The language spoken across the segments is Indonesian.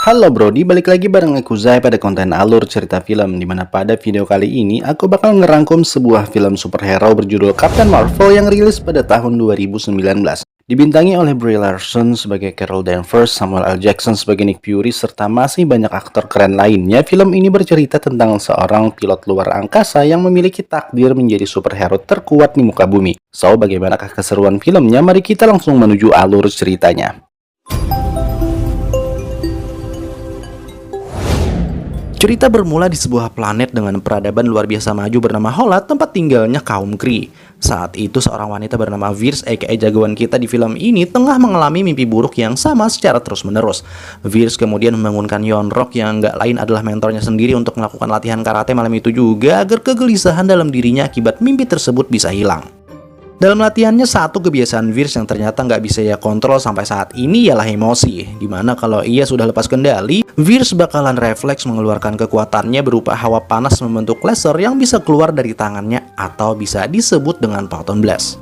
Halo Brody, balik lagi bareng aku Zai pada konten alur cerita film, dimana pada video kali ini aku bakal ngerangkum sebuah film superhero berjudul Captain Marvel yang rilis pada tahun 2019. Dibintangi oleh Brie Larson sebagai Carol Danvers, Samuel L. Jackson sebagai Nick Fury, serta masih banyak aktor keren lainnya. Film ini bercerita tentang seorang pilot luar angkasa yang memiliki takdir menjadi superhero terkuat di muka bumi. So, bagaimanakah keseruan filmnya? Mari kita langsung menuju alur ceritanya. Cerita bermula di sebuah planet dengan peradaban luar biasa maju bernama Holat, tempat tinggalnya kaum Kree. Saat itu seorang wanita bernama Vers, aka jagoan kita di film ini, tengah mengalami mimpi buruk yang sama secara terus-menerus. Vers kemudian membangunkan Yon-Rogg yang nggak lain adalah mentornya sendiri untuk melakukan latihan karate malam itu juga agar kegelisahan dalam dirinya akibat mimpi tersebut bisa hilang. Dalam latihannya, satu kebiasaan Vers yang ternyata nggak bisa ia kontrol sampai saat ini ialah emosi, dimana kalau ia sudah lepas kendali, Vers bakalan refleks mengeluarkan kekuatannya berupa hawa panas membentuk laser yang bisa keluar dari tangannya atau bisa disebut dengan Photon Blast.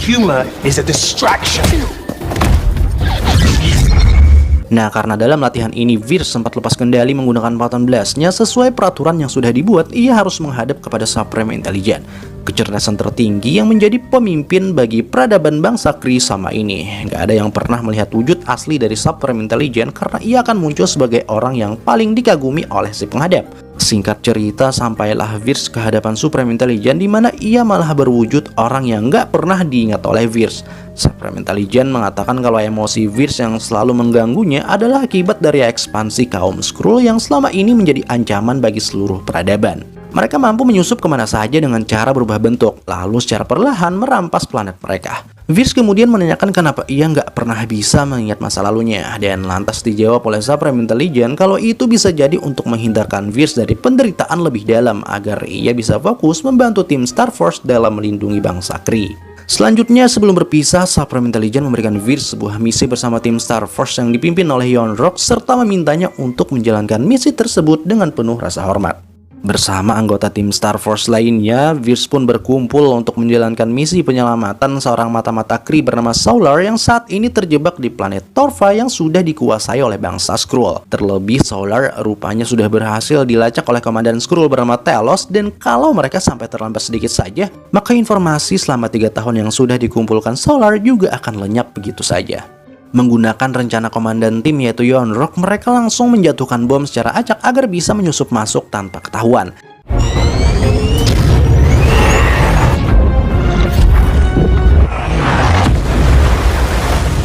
Humor is a distraction. Nah, karena dalam latihan ini Vers sempat lepas kendali menggunakan Photon Blast-nya, sesuai peraturan yang sudah dibuat, ia harus menghadap kepada Supreme Intelligence, kecerdasan tertinggi yang menjadi pemimpin bagi peradaban bangsa Kree sama ini. Gak ada yang pernah melihat wujud asli dari Supreme Intelligence karena ia akan muncul sebagai orang yang paling dikagumi oleh si penghadap. Singkat cerita, sampailah Vers ke hadapan Supreme Intelligence, di mana ia malah berwujud orang yang gak pernah diingat oleh Vers. Supreme Intelligence mengatakan kalau emosi Vers yang selalu mengganggunya adalah akibat dari ekspansi kaum Skrull yang selama ini menjadi ancaman bagi seluruh peradaban. Mereka mampu menyusup kemana saja dengan cara berubah bentuk, lalu secara perlahan merampas planet mereka. Vers kemudian menanyakan kenapa ia nggak pernah bisa mengingat masa lalunya, dan lantas dijawab oleh Supreme Intelligence kalau itu bisa jadi untuk menghindarkan Vers dari penderitaan lebih dalam agar ia bisa fokus membantu tim Star Force dalam melindungi bangsa Kree. Selanjutnya, sebelum berpisah, Supreme Intelligence memberikan Vers sebuah misi bersama tim Star Force yang dipimpin oleh Yon-Rogg serta memintanya untuk menjalankan misi tersebut dengan penuh rasa hormat. Bersama anggota tim Star Force lainnya, Vers pun berkumpul untuk menjalankan misi penyelamatan seorang mata-mata Kree bernama Solar yang saat ini terjebak di planet Torva yang sudah dikuasai oleh bangsa Skrull. Terlebih, Solar rupanya sudah berhasil dilacak oleh komandan Skrull bernama Telos, dan kalau mereka sampai terlambat sedikit saja, maka informasi selama 3 tahun yang sudah dikumpulkan Solar juga akan lenyap begitu saja. Menggunakan rencana komandan tim yaitu Yon-Rogg, mereka langsung menjatuhkan bom secara acak agar bisa menyusup masuk tanpa ketahuan.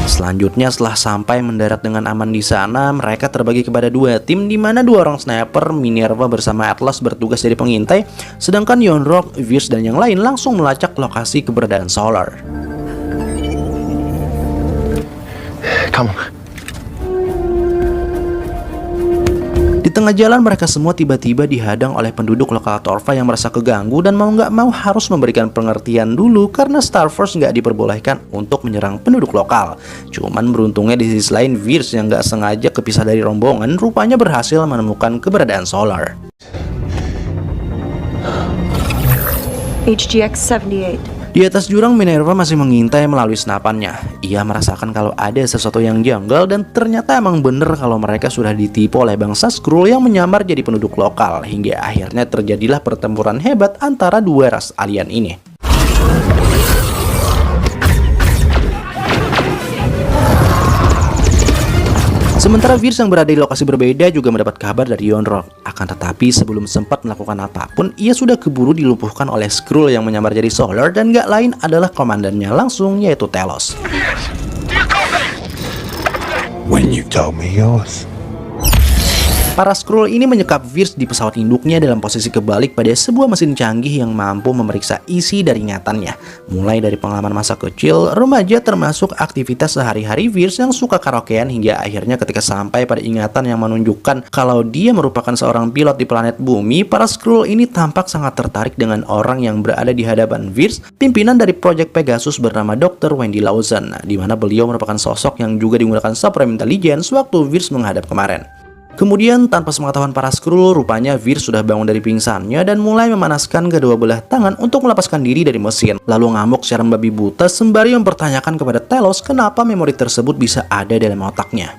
Selanjutnya, setelah sampai mendarat dengan aman di sana, mereka terbagi kepada 2 tim, di mana 2 orang sniper, Minerva bersama Atlas bertugas jadi pengintai, sedangkan Yon-Rogg, Vers dan yang lain langsung melacak lokasi keberadaan Solar. Come on. Di tengah jalan, mereka semua tiba-tiba dihadang oleh penduduk lokal Torva yang merasa keganggu dan mau nggak mau harus memberikan pengertian dulu karena Star Force nggak diperbolehkan untuk menyerang penduduk lokal. Cuman beruntungnya di sisi lain, Vers yang nggak sengaja kepisah dari rombongan rupanya berhasil menemukan keberadaan Solar. HGX 78. Di atas jurang, Minerva masih mengintai melalui senapannya. Ia merasakan kalau ada sesuatu yang janggal dan ternyata emang bener kalau mereka sudah ditipu oleh bangsa Skrull yang menyamar jadi penduduk lokal, hingga akhirnya terjadilah pertempuran hebat antara 2 ras alien ini. Sementara Vers yang berada di lokasi berbeda juga mendapat kabar dari Yon-Rogg. Akan tetapi sebelum sempat melakukan apapun, ia sudah keburu dilumpuhkan oleh Skrull yang menyamar jadi Solar dan gak lain adalah komandannya langsung, yaitu Telos. When you told me yours. Para Skrull ini menyekap Vers di pesawat induknya dalam posisi kebalik pada sebuah mesin canggih yang mampu memeriksa isi dari ingatannya. Mulai dari pengalaman masa kecil, remaja termasuk aktivitas sehari-hari Vers yang suka karaokean, hingga akhirnya ketika sampai pada ingatan yang menunjukkan kalau dia merupakan seorang pilot di planet bumi, para Skrull ini tampak sangat tertarik dengan orang yang berada di hadapan Vers, pimpinan dari Project Pegasus bernama Dr. Wendy Lawson, di mana beliau merupakan sosok yang juga digunakan Supreme Intelligence waktu Vers menghadap kemarin. Kemudian tanpa sepengetahuan para Skrull, rupanya Vers sudah bangun dari pingsannya dan mulai memanaskan kedua belah tangan untuk melepaskan diri dari mesin. Lalu ngamuk secara membabi buta sembari mempertanyakan kepada Telos kenapa memori tersebut bisa ada dalam otaknya.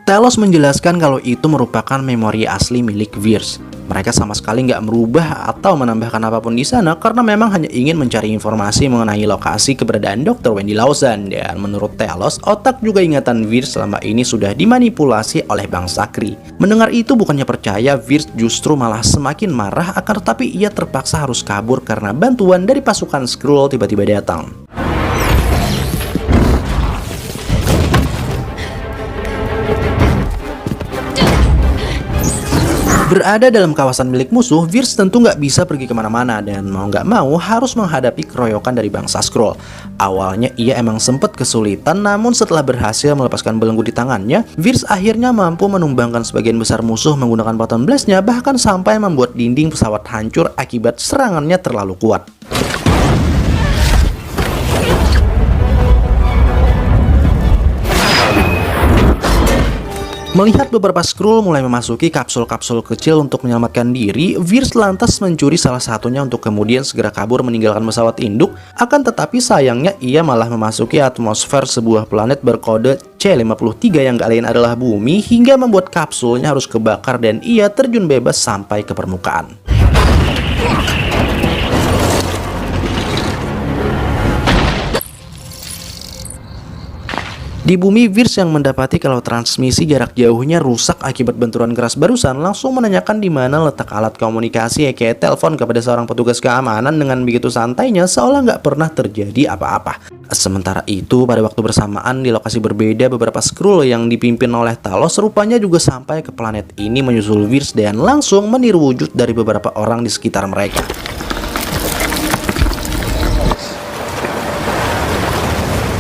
Talos menjelaskan kalau itu merupakan memori asli milik Wirtz. Mereka sama sekali nggak merubah atau menambahkan apapun di sana karena memang hanya ingin mencari informasi mengenai lokasi keberadaan Dr. Wendy Lawson. Dan menurut Talos, otak juga ingatan Wirtz selama ini sudah dimanipulasi oleh Bang Sakri. Mendengar itu bukannya percaya, Wirtz justru malah semakin marah, akan tetapi ia terpaksa harus kabur karena bantuan dari pasukan Skrull tiba-tiba datang. Berada dalam kawasan milik musuh, Wirtz tentu nggak bisa pergi kemana-mana dan mau nggak mau harus menghadapi keroyokan dari bangsa Skrull. Awalnya ia emang sempat kesulitan, namun setelah berhasil melepaskan belenggu di tangannya, Wirtz akhirnya mampu menumbangkan sebagian besar musuh menggunakan Photon Blast-nya, bahkan sampai membuat dinding pesawat hancur akibat serangannya terlalu kuat. Melihat beberapa Skrull mulai memasuki kapsul-kapsul kecil untuk menyelamatkan diri, Wirtz lantas mencuri salah satunya untuk kemudian segera kabur meninggalkan pesawat induk. Akan tetapi sayangnya ia malah memasuki atmosfer sebuah planet berkode C53 yang gak lain adalah bumi, hingga membuat kapsulnya harus kebakar dan ia terjun bebas sampai ke permukaan. Di bumi, Wirtz yang mendapati kalau transmisi jarak jauhnya rusak akibat benturan keras barusan langsung menanyakan di mana letak alat komunikasi aka telepon kepada seorang petugas keamanan dengan begitu santainya seolah nggak pernah terjadi apa-apa. Sementara itu, pada waktu bersamaan di lokasi berbeda, beberapa Skrull yang dipimpin oleh Talos rupanya juga sampai ke planet ini menyusul Wirtz dan langsung meniru wujud dari beberapa orang di sekitar mereka.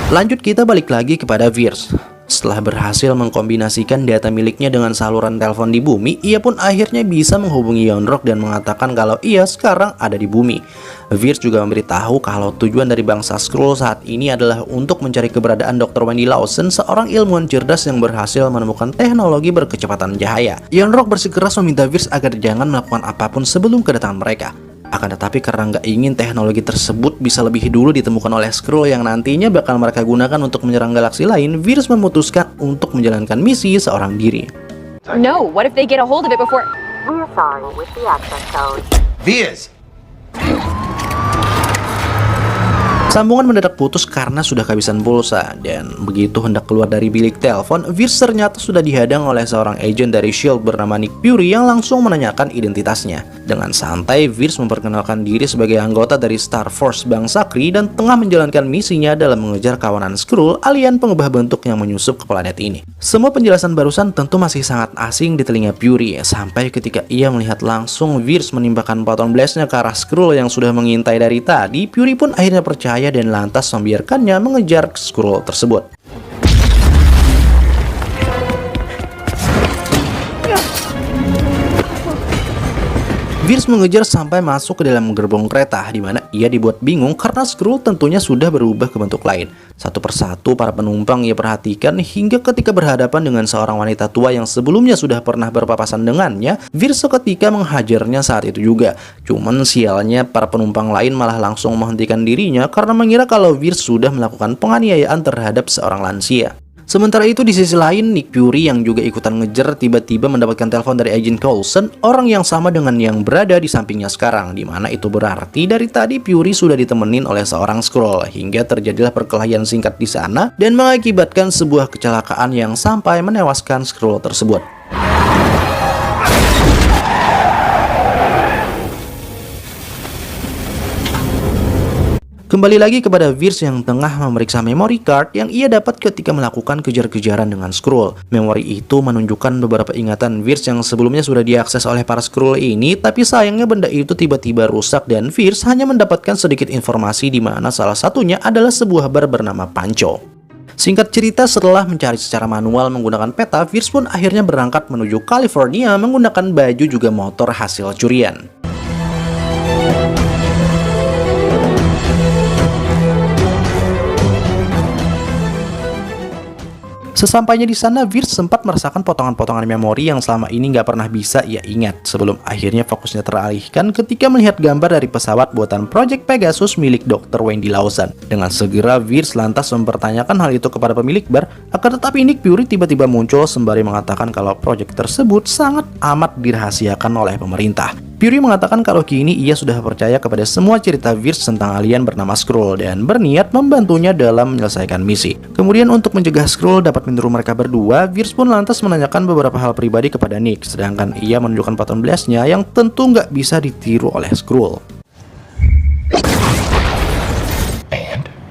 Lanjut, kita balik lagi kepada Wirtz. Setelah berhasil mengkombinasikan data miliknya dengan saluran telepon di bumi, ia pun akhirnya bisa menghubungi Yonrok dan mengatakan kalau ia sekarang ada di bumi. Wirtz juga memberitahu kalau tujuan dari bangsa Skrull saat ini adalah untuk mencari keberadaan Dr. Wendy Lawson, seorang ilmuwan cerdas yang berhasil menemukan teknologi berkecepatan cahaya. Yonrok bersikeras meminta Wirtz agar jangan melakukan apapun sebelum kedatangan mereka. Akan tetapi karena nggak ingin teknologi tersebut bisa lebih dulu ditemukan oleh Skrull yang nantinya bakal mereka gunakan untuk menyerang galaksi lain, Wirtz memutuskan untuk menjalankan misi seorang diri. No, what if they get a hold of it before... We're sorry with the access code. Viz! Sambungan mendadak putus karena sudah kehabisan pulsa, dan begitu hendak keluar dari bilik telepon, Wirtz ternyata sudah dihadang oleh seorang agen dari S.H.I.E.L.D. bernama Nick Fury yang langsung menanyakan identitasnya. Dengan santai, Wirtz memperkenalkan diri sebagai anggota dari Star Force Bang Sakri dan tengah menjalankan misinya dalam mengejar kawanan Skrull, alien pengubah bentuk yang menyusup ke planet ini. Semua penjelasan barusan tentu masih sangat asing di telinga Fury, sampai ketika ia melihat langsung Wirtz menembakkan Photon Blast-nya ke arah Skrull yang sudah mengintai dari tadi. Fury pun akhirnya percaya dan lantas membiarkannya mengejar Skrull tersebut. Wirtz mengejar sampai masuk ke dalam gerbong kereta, di mana ia dibuat bingung karena Skrull tentunya sudah berubah ke bentuk lain. Satu persatu para penumpang ia perhatikan hingga ketika berhadapan dengan seorang wanita tua yang sebelumnya sudah pernah berpapasan dengannya, Wirtz seketika menghajarnya saat itu juga. Cuman sialnya para penumpang lain malah langsung menghentikan dirinya karena mengira kalau Wirtz sudah melakukan penganiayaan terhadap seorang lansia. Sementara itu di sisi lain, Nick Fury yang juga ikutan ngejar tiba-tiba mendapatkan telepon dari Agent Coulson, orang yang sama dengan yang berada di sampingnya sekarang, di mana itu berarti dari tadi Fury sudah ditemenin oleh seorang Skrull hingga terjadilah perkelahian singkat di sana dan mengakibatkan sebuah kecelakaan yang sampai menewaskan Skrull tersebut. Kembali lagi kepada Wirtz yang tengah memeriksa memory card yang ia dapat ketika melakukan kejar-kejaran dengan Skrull. Memori itu menunjukkan beberapa ingatan Wirtz yang sebelumnya sudah diakses oleh para Skrull ini, tapi sayangnya benda itu tiba-tiba rusak dan Wirtz hanya mendapatkan sedikit informasi di mana salah satunya adalah sebuah bar bernama Pancho. Singkat cerita, setelah mencari secara manual menggunakan peta, Wirtz pun akhirnya berangkat menuju California menggunakan baju juga motor hasil curian. Sesampainya di sana, Veers sempat merasakan potongan-potongan memori yang selama ini nggak pernah bisa ia ingat, sebelum akhirnya fokusnya teralihkan ketika melihat gambar dari pesawat buatan Project Pegasus milik Dr. Wendy Lawson. Dengan segera, Veers lantas mempertanyakan hal itu kepada pemilik bar, akan tetapi Nick Fury tiba-tiba muncul sembari mengatakan kalau proyek tersebut sangat amat dirahasiakan oleh pemerintah. Fury mengatakan kalau kini ia sudah percaya kepada semua cerita Veers tentang alien bernama Skrull dan berniat membantunya dalam menyelesaikan misi. Kemudian untuk mencegah Skrull dapat meniru mereka berdua, Veers pun lantas menanyakan beberapa hal pribadi kepada Nick, sedangkan ia menunjukkan Phaeton Blast-nya yang tentu nggak bisa ditiru oleh Skrull.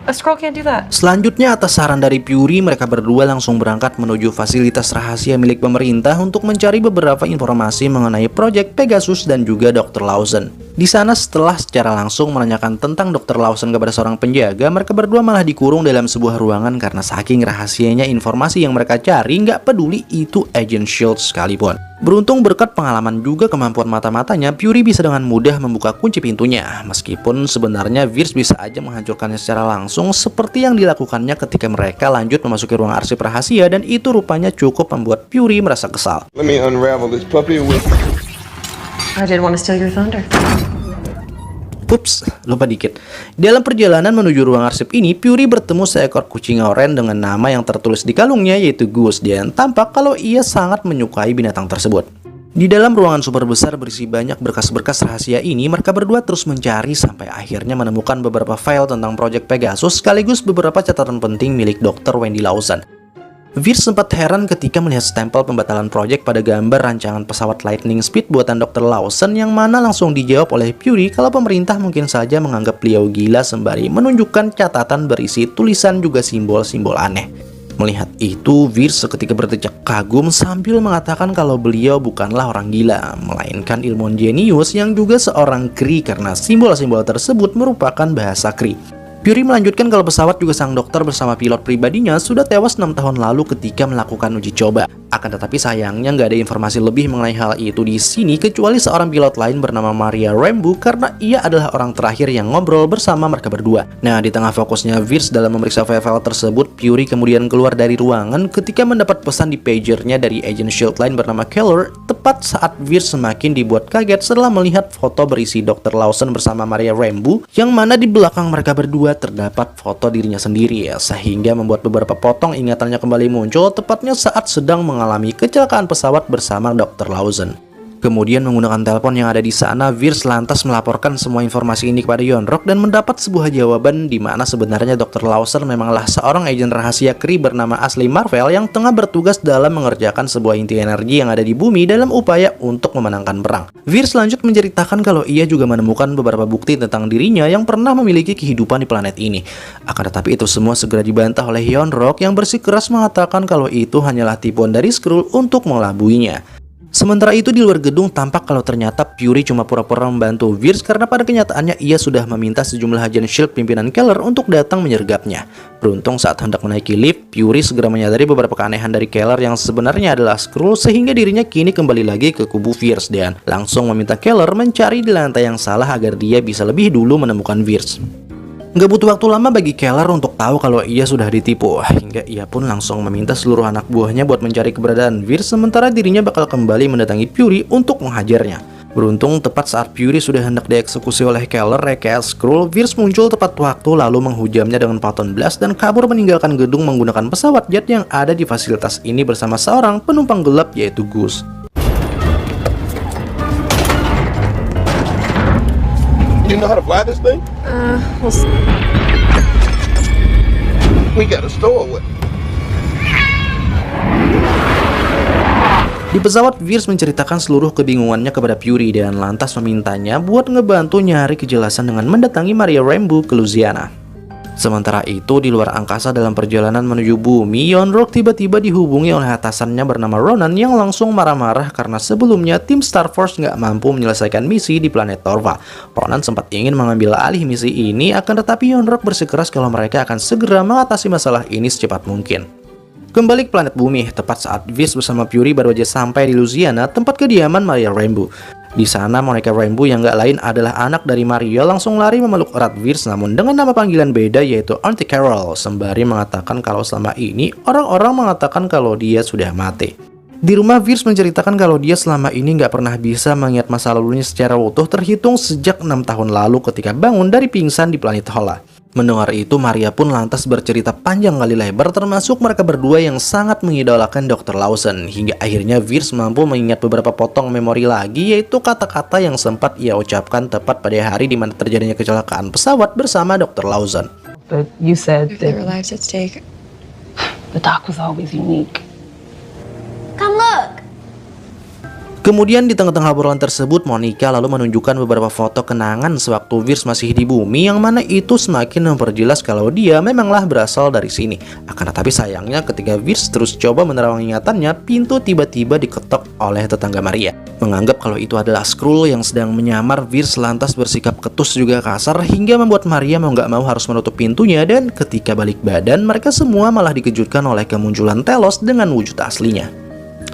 A Skrull can't do that. Selanjutnya, atas saran dari Fury, mereka berdua langsung berangkat menuju fasilitas rahasia milik pemerintah untuk mencari beberapa informasi mengenai proyek Pegasus dan juga Dr. Lawson. Di sana, setelah secara langsung menanyakan tentang Dr. Lawson kepada seorang penjaga, mereka berdua malah dikurung dalam sebuah ruangan karena saking rahasianya informasi yang mereka cari, nggak peduli itu Agent S.H.I.E.L.D. sekalipun. Beruntung berkat pengalaman juga kemampuan mata-matanya, Fury bisa dengan mudah membuka kunci pintunya. Meskipun sebenarnya Veers bisa aja menghancurkannya secara langsung seperti yang dilakukannya ketika mereka lanjut memasuki ruang arsip rahasia, dan itu rupanya cukup membuat Fury merasa kesal. Let me unravel this puppy with... I didn't want to steal your thunder. Ups, lupa dikit. Dalam perjalanan menuju ruang arsip ini, Fury bertemu seekor kucing oranye dengan nama yang tertulis di kalungnya, yaitu Goose, dan tampak kalau ia sangat menyukai binatang tersebut. Di dalam ruangan super besar berisi banyak berkas-berkas rahasia ini, mereka berdua terus mencari sampai akhirnya menemukan beberapa file tentang proyek Pegasus sekaligus beberapa catatan penting milik Dr. Wendy Lawson. Veers sempat heran ketika melihat stempel pembatalan proyek pada gambar rancangan pesawat Lightning Speed buatan Dr. Lawson, yang mana langsung dijawab oleh Fury kalau pemerintah mungkin saja menganggap beliau gila sembari menunjukkan catatan berisi tulisan juga simbol-simbol aneh. Melihat itu, Veers seketika berdecak kagum sambil mengatakan kalau beliau bukanlah orang gila, melainkan ilmuwan jenius yang juga seorang Kree karena simbol-simbol tersebut merupakan bahasa Kree. Fury melanjutkan kalau pesawat juga sang dokter bersama pilot pribadinya sudah tewas 6 tahun lalu ketika melakukan uji coba. Akan tetapi sayangnya nggak ada informasi lebih mengenai hal itu di sini kecuali seorang pilot lain bernama Maria Rambeau karena ia adalah orang terakhir yang ngobrol bersama mereka berdua. Nah, di tengah fokusnya Veers dalam memeriksa file-file tersebut, Fury kemudian keluar dari ruangan ketika mendapat pesan di pagernya dari agent S.H.I.E.L.D. lain bernama Keller, tepat saat Veers semakin dibuat kaget setelah melihat foto berisi Dr. Lawson bersama Maria Rambeau, yang mana di belakang mereka berdua terdapat foto dirinya sendiri, sehingga membuat beberapa potong ingatannya kembali muncul tepatnya saat sedang mengalami kecelakaan pesawat bersama Dr. Lawson. Kemudian menggunakan telepon yang ada di sana, Veers lantas melaporkan semua informasi ini kepada Yon-Rogg dan mendapat sebuah jawaban di mana sebenarnya Dr. Lawson memanglah seorang agen rahasia Kree bernama Ashley Marvel yang tengah bertugas dalam mengerjakan sebuah inti energi yang ada di bumi dalam upaya untuk memenangkan perang. Veers lanjut menceritakan kalau ia juga menemukan beberapa bukti tentang dirinya yang pernah memiliki kehidupan di planet ini. Akan tetapi itu semua segera dibantah oleh Yon-Rogg yang bersikeras mengatakan kalau itu hanyalah tipuan dari Skrull untuk mengelabuinya. Sementara itu di luar gedung tampak kalau ternyata Fury cuma pura-pura membantu Veers karena pada kenyataannya ia sudah meminta sejumlah agen S.H.I.E.L.D. pimpinan Keller untuk datang menyergapnya. Beruntung saat hendak menaiki lift, Fury segera menyadari beberapa keanehan dari Keller yang sebenarnya adalah Skrull, sehingga dirinya kini kembali lagi ke kubu Veers dan langsung meminta Keller mencari di lantai yang salah agar dia bisa lebih dulu menemukan Veers. Nggak butuh waktu lama bagi Keller untuk tahu kalau ia sudah ditipu, hingga ia pun langsung meminta seluruh anak buahnya buat mencari keberadaan Veers, sementara dirinya bakal kembali mendatangi Fury untuk menghajarnya. Beruntung tepat saat Fury sudah hendak dieksekusi oleh Keller rekayasa Skrull, Veers muncul tepat waktu lalu menghujamnya dengan Phaeton Blast dan kabur meninggalkan gedung menggunakan pesawat jet yang ada di fasilitas ini bersama seorang penumpang gelap yaitu Goose. You know how to fly this thing? We'll see. We got a store with. Di pesawat, Veers menceritakan seluruh kebingungannya kepada Fury dan lantas memintanya buat ngebantu nyari kejelasan dengan mendatangi Maria Rambeau ke Louisiana. Sementara itu, di luar angkasa dalam perjalanan menuju bumi, Yon-Rogg tiba-tiba dihubungi oleh atasannya bernama Ronan yang langsung marah-marah karena sebelumnya tim Star Force nggak mampu menyelesaikan misi di planet Torva. Ronan sempat ingin mengambil alih misi ini, akan tetapi Yon-Rogg bersikeras kalau mereka akan segera mengatasi masalah ini secepat mungkin. Kembali ke planet bumi, tepat saat Virs bersama Fury baru aja sampai di Louisiana, tempat kediaman Maria Rambeau. Di sana Monica Rambeau yang gak lain adalah anak dari Maria langsung lari memeluk erat Virs, namun dengan nama panggilan beda yaitu Auntie Carol, sembari mengatakan kalau selama ini orang-orang mengatakan kalau dia sudah mati. Di rumah, Virs menceritakan kalau dia selama ini gak pernah bisa mengingat masa lalunya secara utuh, terhitung sejak 6 tahun lalu ketika bangun dari pingsan di planet Hola. Mendengar itu, Maria pun lantas bercerita panjang kali lebar, termasuk mereka berdua yang sangat mengidolakan Dr. Lawson, hingga akhirnya Virs mampu mengingat beberapa potong memori lagi, yaitu kata-kata yang sempat ia ucapkan tepat pada hari di mana terjadinya kecelakaan pesawat bersama Dr. Lawson. But you said If there that were lives at stake. the doc was always unique. Come look! Kemudian di tengah-tengah obrolan tersebut, Monica lalu menunjukkan beberapa foto kenangan sewaktu Virs masih di bumi, yang mana itu semakin memperjelas kalau dia memanglah berasal dari sini. Akan tetapi sayangnya ketika Virs terus coba menerawang ingatannya, pintu tiba-tiba diketok oleh tetangga Maria. Menganggap kalau itu adalah Skrull yang sedang menyamar, Virs lantas bersikap ketus juga kasar hingga membuat Maria mau gak mau harus menutup pintunya, dan ketika balik badan mereka semua malah dikejutkan oleh kemunculan Telos dengan wujud aslinya.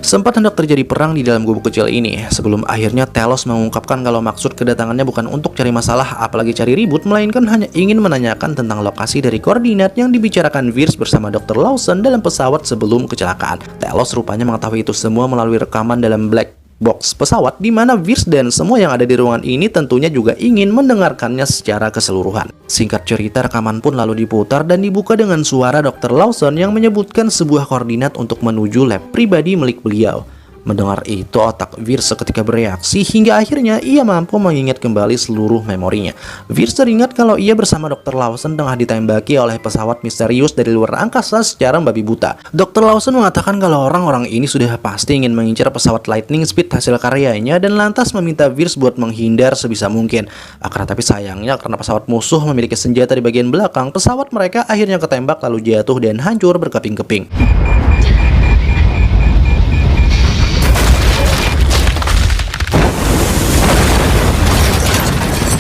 Sempat hendak terjadi perang di dalam gubuk kecil ini, sebelum akhirnya Telos mengungkapkan kalau maksud kedatangannya bukan untuk cari masalah apalagi cari ribut, melainkan hanya ingin menanyakan tentang lokasi dari koordinat yang dibicarakan Virs bersama Dr. Lawson dalam pesawat sebelum kecelakaan. Telos rupanya mengetahui itu semua melalui rekaman dalam black box pesawat, di mana Virs dan semua yang ada di ruangan ini tentunya juga ingin mendengarkannya secara keseluruhan. Singkat cerita, rekaman pun lalu diputar dan dibuka dengan suara Dr. Lawson yang menyebutkan sebuah koordinat untuk menuju lab pribadi milik beliau. Mendengar itu, otak Virs seketika bereaksi hingga akhirnya ia mampu mengingat kembali seluruh memorinya. Virs teringat kalau ia bersama Dr. Lawson tengah ditembaki oleh pesawat misterius dari luar angkasa secara membabi buta. Dr. Lawson mengatakan kalau orang-orang ini sudah pasti ingin mengincar pesawat Lightning Speed hasil karyanya dan lantas meminta Virs buat menghindar sebisa mungkin. Akan tetapi sayangnya karena pesawat musuh memiliki senjata di bagian belakang, pesawat mereka akhirnya ketembak lalu jatuh dan hancur berkeping-keping.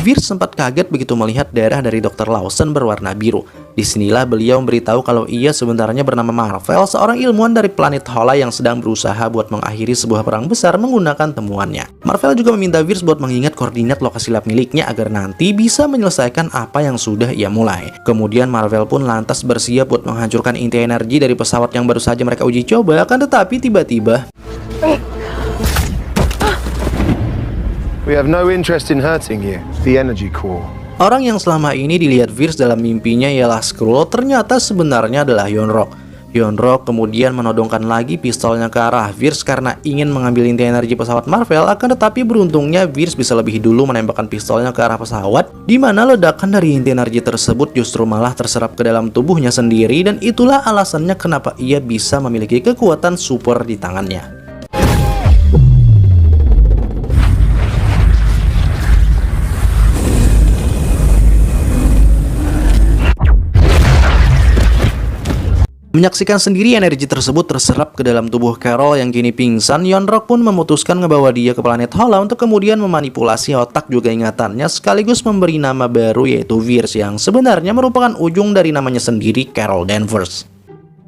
Virs sempat kaget begitu melihat darah dari Dr. Lawson berwarna biru. Disinilah beliau memberitahu kalau ia sebenarnya bernama Marvel, seorang ilmuwan dari planet Hola yang sedang berusaha buat mengakhiri sebuah perang besar menggunakan temuannya. Marvel juga meminta Virs buat mengingat koordinat lokasi lab miliknya agar nanti bisa menyelesaikan apa yang sudah ia mulai. Kemudian Marvel pun lantas bersiap buat menghancurkan inti energi dari pesawat yang baru saja mereka uji coba, akan tetapi tiba-tiba We have no interest in hurting you. The energy core. orang yang selama ini dilihat Virs dalam mimpinya ialah Skrull ternyata sebenarnya adalah Yon-Rogg. Yon-Rogg kemudian menodongkan lagi pistolnya ke arah Virs karena ingin mengambil inti energi pesawat Marvel, akan tetapi beruntungnya Virs bisa lebih dulu menembakkan pistolnya ke arah pesawat, di mana ledakan dari inti energi tersebut justru malah terserap ke dalam tubuhnya sendiri, dan itulah alasannya kenapa ia bisa memiliki kekuatan super di tangannya. Menyaksikan sendiri energi tersebut terserap ke dalam tubuh Carol yang kini pingsan, Yon-Rogg pun memutuskan ngebawa dia ke planet Hola untuk kemudian memanipulasi otak juga ingatannya sekaligus memberi nama baru yaitu Virs yang sebenarnya merupakan ujung dari namanya sendiri, Carol Danvers.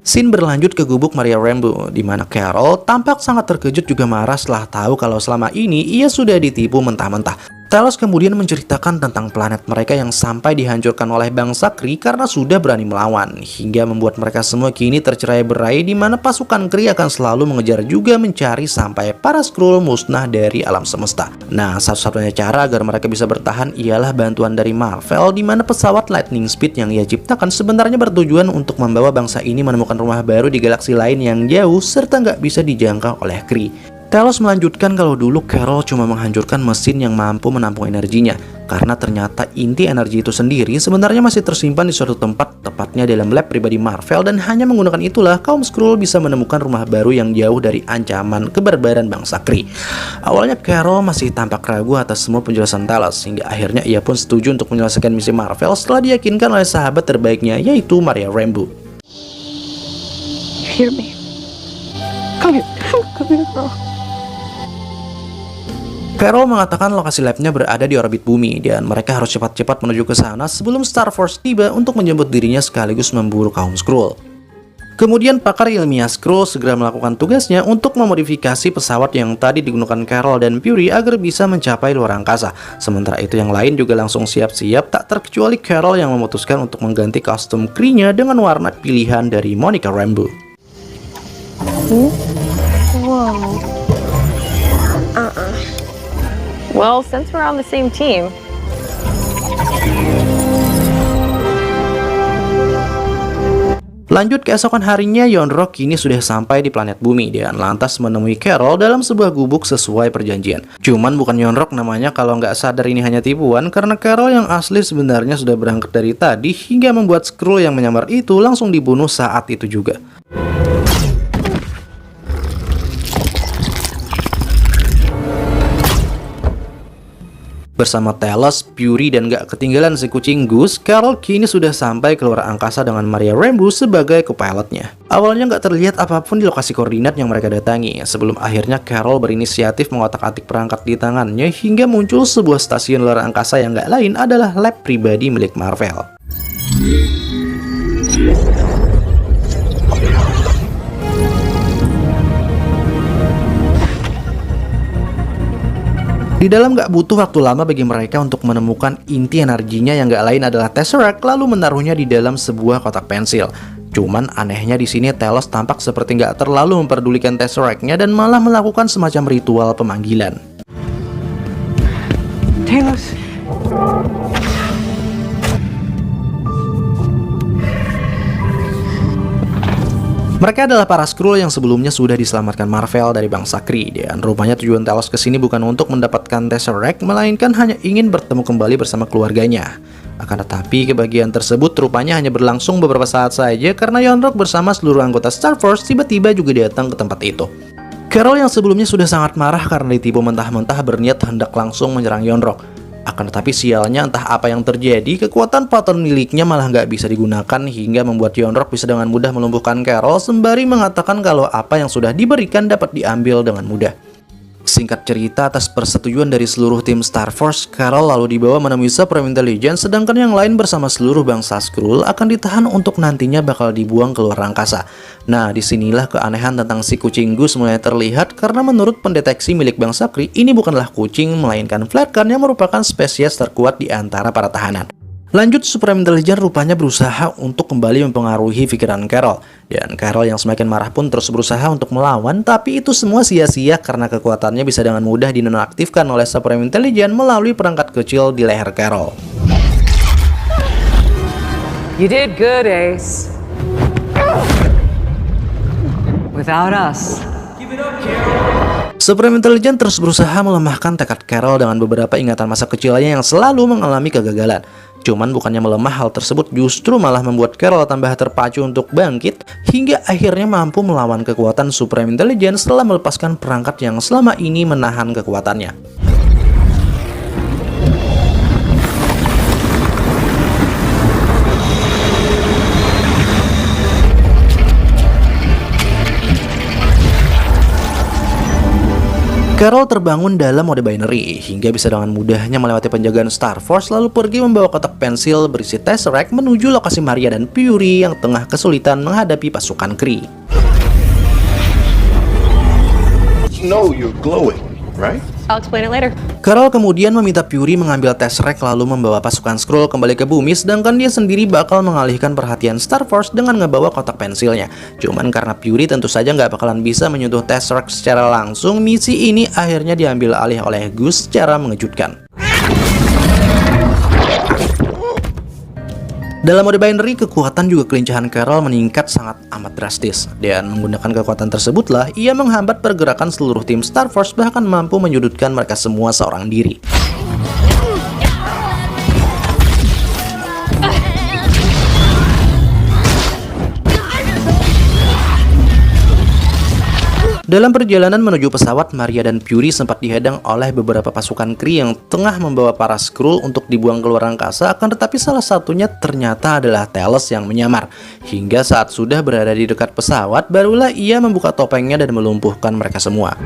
Scene berlanjut ke gubuk Maria Rambeau, di mana Carol tampak sangat terkejut juga marah setelah tahu kalau selama ini ia sudah ditipu mentah-mentah. Telos kemudian menceritakan tentang planet mereka yang sampai dihancurkan oleh bangsa Kree karena sudah berani melawan, hingga membuat mereka semua kini tercerai-berai, di mana pasukan Kree akan selalu mengejar juga mencari sampai para Skrull musnah dari alam semesta. Nah, satu-satunya cara agar mereka bisa bertahan ialah bantuan dari Marvel, di mana pesawat Lightning Speed yang ia ciptakan sebenarnya bertujuan untuk membawa bangsa ini menemukan rumah baru di galaksi lain yang jauh serta nggak bisa dijangkau oleh Kree. Telos melanjutkan kalau dulu Carol cuma menghancurkan mesin yang mampu menampung energinya, karena ternyata inti energi itu sendiri sebenarnya masih tersimpan di suatu tempat, tepatnya dalam lab pribadi Marvel, dan hanya menggunakan itulah kaum Skrull bisa menemukan rumah baru yang jauh dari ancaman kebarbaran bangsa Kree. Awalnya Carol masih tampak ragu atas semua penjelasan Telos, hingga akhirnya ia pun setuju untuk menyelesaikan misi Marvel setelah diyakinkan oleh sahabat terbaiknya yaitu Maria Rambeau. Hear me. Come here. Come here, bro. Carol mengatakan lokasi labnya berada di orbit bumi dan mereka harus cepat-cepat menuju ke sana sebelum Star Force tiba untuk menjemput dirinya sekaligus memburu kaum Skrull. Kemudian pakar ilmiah Skrull segera melakukan tugasnya untuk memodifikasi pesawat yang tadi digunakan Carol dan Fury agar bisa mencapai luar angkasa. Sementara itu yang lain juga langsung siap-siap, tak terkecuali Carol yang memutuskan untuk mengganti kostum Kree-nya dengan warna pilihan dari Monica Rambeau. Well, since we're on the same team. Lanjut keesokan harinya, Yon-Rogg kini sudah sampai di planet Bumi dan lantas menemui Carol dalam sebuah gubuk sesuai perjanjian. Cuman bukan Yon-Rogg namanya, kalau nggak sadar ini hanya tipuan, karena Carol yang asli sebenarnya sudah berangkat dari tadi hingga membuat Skrull yang menyamar itu langsung dibunuh saat itu juga. Bersama Talos, Fury, dan gak ketinggalan si kucing Goose, Carol kini sudah sampai ke luar angkasa dengan Maria Rambeau sebagai co-pilotnya. Awalnya gak terlihat apapun di lokasi koordinat yang mereka datangi, sebelum akhirnya Carol berinisiatif mengotak-atik perangkat di tangannya hingga muncul sebuah stasiun luar angkasa yang gak lain adalah lab pribadi milik Marvel. Di dalam gak butuh waktu lama bagi mereka untuk menemukan inti energinya yang gak lain adalah Tesseract, lalu menaruhnya di dalam sebuah kotak pensil. Cuman anehnya di sini Talos tampak seperti gak terlalu memperdulikan Tesseract-nya dan malah melakukan semacam ritual pemanggilan. Talos. Mereka adalah para Skrull yang sebelumnya sudah diselamatkan Marvel dari bangsa Kree, dan rupanya tujuan Talos kesini bukan untuk mendapatkan Tesseract, melainkan hanya ingin bertemu kembali bersama keluarganya. Akan tetapi kebahagiaan tersebut rupanya hanya berlangsung beberapa saat saja karena Yon-Rogg bersama seluruh anggota Star Force tiba-tiba juga datang ke tempat itu. Carol yang sebelumnya sudah sangat marah karena ditipu mentah-mentah berniat hendak langsung menyerang Yon-Rogg. Akan tetapi sialnya entah apa yang terjadi, kekuatan Phaeton miliknya malah nggak bisa digunakan hingga membuat Yon-Rogg bisa dengan mudah melumpuhkan Carol sembari mengatakan kalau apa yang sudah diberikan dapat diambil dengan mudah. Singkat cerita, atas persetujuan dari seluruh tim Star Force, Carol lalu dibawa menemui Supreme Intelligence, sedangkan yang lain bersama seluruh bangsa Skrull akan ditahan untuk nantinya bakal dibuang ke luar angkasa. Nah, disinilah keanehan tentang si kucing Goose mulai terlihat karena menurut pendeteksi milik bangsa Kree, ini bukanlah kucing melainkan Flaregun yang merupakan spesies terkuat di antara para tahanan. Lanjut, Supreme Intelligence rupanya berusaha untuk kembali mempengaruhi pikiran Carol. Dan Carol yang semakin marah pun terus berusaha untuk melawan, tapi itu semua sia-sia karena kekuatannya bisa dengan mudah dinonaktifkan oleh Supreme Intelligence melalui perangkat kecil di leher Carol. You did good, Ace. Without us. Supreme Intelligence terus berusaha melemahkan tekad Carol dengan beberapa ingatan masa kecilnya yang selalu mengalami kegagalan. Cuman bukannya melemah, hal tersebut justru malah membuat Carol tambah terpacu untuk bangkit hingga akhirnya mampu melawan kekuatan Supreme Intelligence setelah melepaskan perangkat yang selama ini menahan kekuatannya. Carol terbangun dalam mode binary hingga bisa dengan mudahnya melewati penjagaan Star Force lalu pergi membawa kotak pensil berisi Tesseract menuju lokasi Maria dan Fury yang tengah kesulitan menghadapi pasukan Kree. You know you're glowing, right? I'll explain it later. Carol kemudian meminta Fury mengambil Tesseract lalu membawa pasukan Skrull kembali ke bumi, sedangkan dia sendiri bakal mengalihkan perhatian Star Force dengan ngebawa kotak pensilnya. Cuman karena Fury tentu saja nggak bakalan bisa menyentuh Tesseract secara langsung, misi ini akhirnya diambil alih oleh Goose secara mengejutkan. Dalam mode binary, kekuatan juga kelincahan Carol meningkat sangat amat drastis. Dan menggunakan kekuatan tersebutlah, ia menghambat pergerakan seluruh tim Star Force, bahkan mampu menyudutkan mereka semua seorang diri. Dalam perjalanan menuju pesawat, Maria dan Fury sempat dihadang oleh beberapa pasukan Kree yang tengah membawa para Skrull untuk dibuang ke luar angkasa, akan tetapi salah satunya ternyata adalah Talos yang menyamar. Hingga saat sudah berada di dekat pesawat, barulah ia membuka topengnya dan melumpuhkan mereka semua.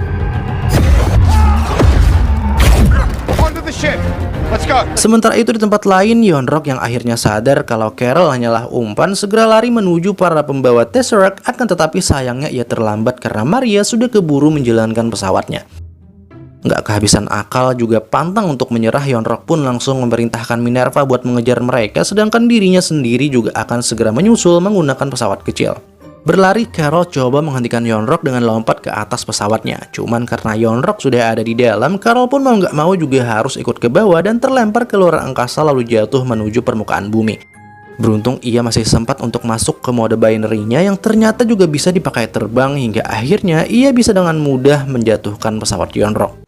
Onto the ship! Let's go. Sementara itu di tempat lain, Yon-rok yang akhirnya sadar kalau Carol hanyalah umpan segera lari menuju para pembawa Tesseract, akan tetapi sayangnya ia terlambat karena Maria sudah keburu menjalankan pesawatnya. Nggak kehabisan akal juga pantang untuk menyerah, Yon-rok pun langsung memerintahkan Minerva buat mengejar mereka, sedangkan dirinya sendiri juga akan segera menyusul menggunakan pesawat kecil. Berlari, Carol coba menghentikan Yon-rok dengan lompat ke atas pesawatnya. Cuman karena Yon-rok sudah ada di dalam, Carol pun mau nggak mau juga harus ikut ke bawah dan terlempar ke luar angkasa lalu jatuh menuju permukaan bumi. Beruntung ia masih sempat untuk masuk ke mode binary-nya yang ternyata juga bisa dipakai terbang hingga akhirnya ia bisa dengan mudah menjatuhkan pesawat Yon-rok.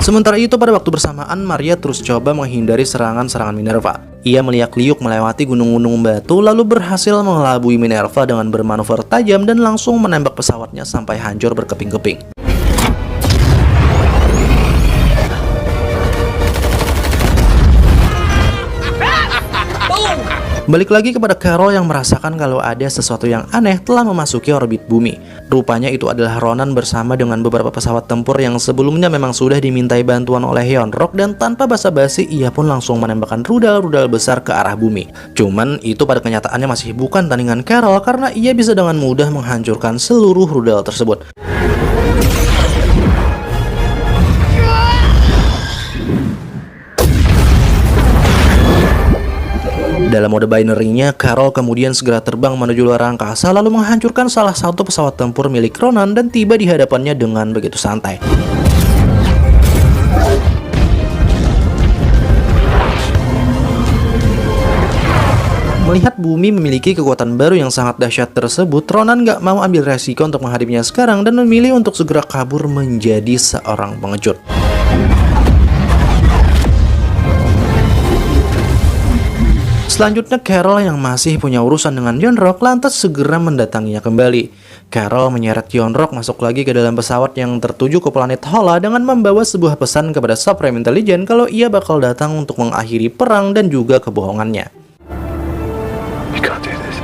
Sementara itu pada waktu bersamaan Maria terus coba menghindari serangan-serangan Minerva. Ia meliak-liuk melewati gunung-gunung batu lalu berhasil mengelabui Minerva dengan bermanuver tajam dan langsung menembak pesawatnya sampai hancur berkeping-keping. Balik lagi kepada Carol yang merasakan kalau ada sesuatu yang aneh telah memasuki orbit bumi. Rupanya itu adalah Ronan bersama dengan beberapa pesawat tempur yang sebelumnya memang sudah dimintai bantuan oleh Yon-rok, dan tanpa basa-basi ia pun langsung menembakkan rudal-rudal besar ke arah bumi. Cuman itu pada kenyataannya masih bukan tandingan Carol karena ia bisa dengan mudah menghancurkan seluruh rudal tersebut. Dalam mode binary-nya, Carol kemudian segera terbang menuju luar angkasa lalu menghancurkan salah satu pesawat tempur milik Ronan dan tiba di hadapannya dengan begitu santai. Melihat bumi memiliki kekuatan baru yang sangat dahsyat tersebut, Ronan nggak mau ambil resiko untuk menghadapinya sekarang dan memilih untuk segera kabur menjadi seorang pengecut. Selanjutnya, Carol yang masih punya urusan dengan Yon-rok lantas segera mendatanginya kembali. Carol menyeret Yon-rok masuk lagi ke dalam pesawat yang tertuju ke planet Hola dengan membawa sebuah pesan kepada Supreme Intelligence kalau ia bakal datang untuk mengakhiri perang dan juga kebohongannya. You can't do this.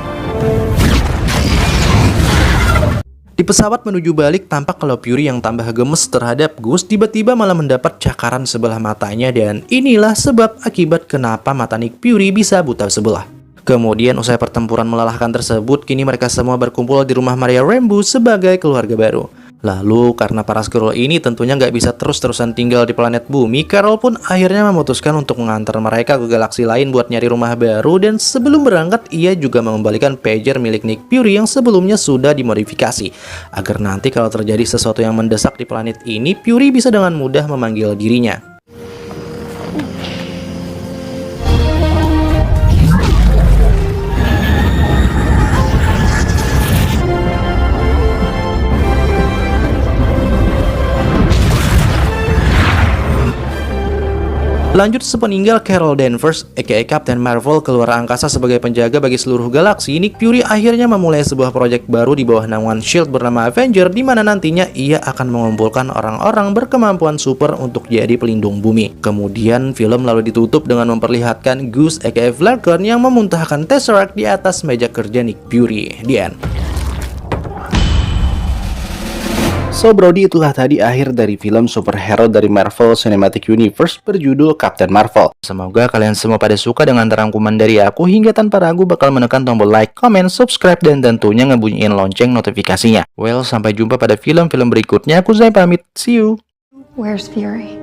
Di pesawat menuju balik, tampak kalau Fury yang tambah gemes terhadap Gus tiba-tiba malah mendapat cakaran sebelah matanya, dan inilah sebab akibat kenapa mata Nick Fury bisa buta sebelah. Kemudian usai pertempuran melelahkan tersebut, kini mereka semua berkumpul di rumah Maria Rambeau sebagai keluarga baru. Lalu karena para Skrull ini tentunya nggak bisa terus-terusan tinggal di planet bumi, Carol pun akhirnya memutuskan untuk mengantar mereka ke galaksi lain buat nyari rumah baru, dan sebelum berangkat ia juga mengembalikan pager milik Nick Fury yang sebelumnya sudah dimodifikasi agar nanti kalau terjadi sesuatu yang mendesak di planet ini, Fury bisa dengan mudah memanggil dirinya. Lanjut, sepeninggal Carol Danvers, aka Captain Marvel, keluar angkasa sebagai penjaga bagi seluruh galaksi, Nick Fury akhirnya memulai sebuah proyek baru di bawah naungan S.H.I.E.L.D. bernama Avenger, di mana nantinya ia akan mengumpulkan orang-orang berkemampuan super untuk jadi pelindung bumi. Kemudian film lalu ditutup dengan memperlihatkan Gus aka Falcon yang memuntahkan Tesseract di atas meja kerja Nick Fury. The end. So Brody, itulah tadi akhir dari film superhero dari Marvel Cinematic Universe berjudul Captain Marvel. Semoga kalian semua pada suka dengan rangkuman dari aku, hingga tanpa ragu bakal menekan tombol like, comment, subscribe, dan tentunya ngebunyiin lonceng notifikasinya. Well, sampai jumpa pada film-film berikutnya. Aku Zai pamit. See you. Where's Fury?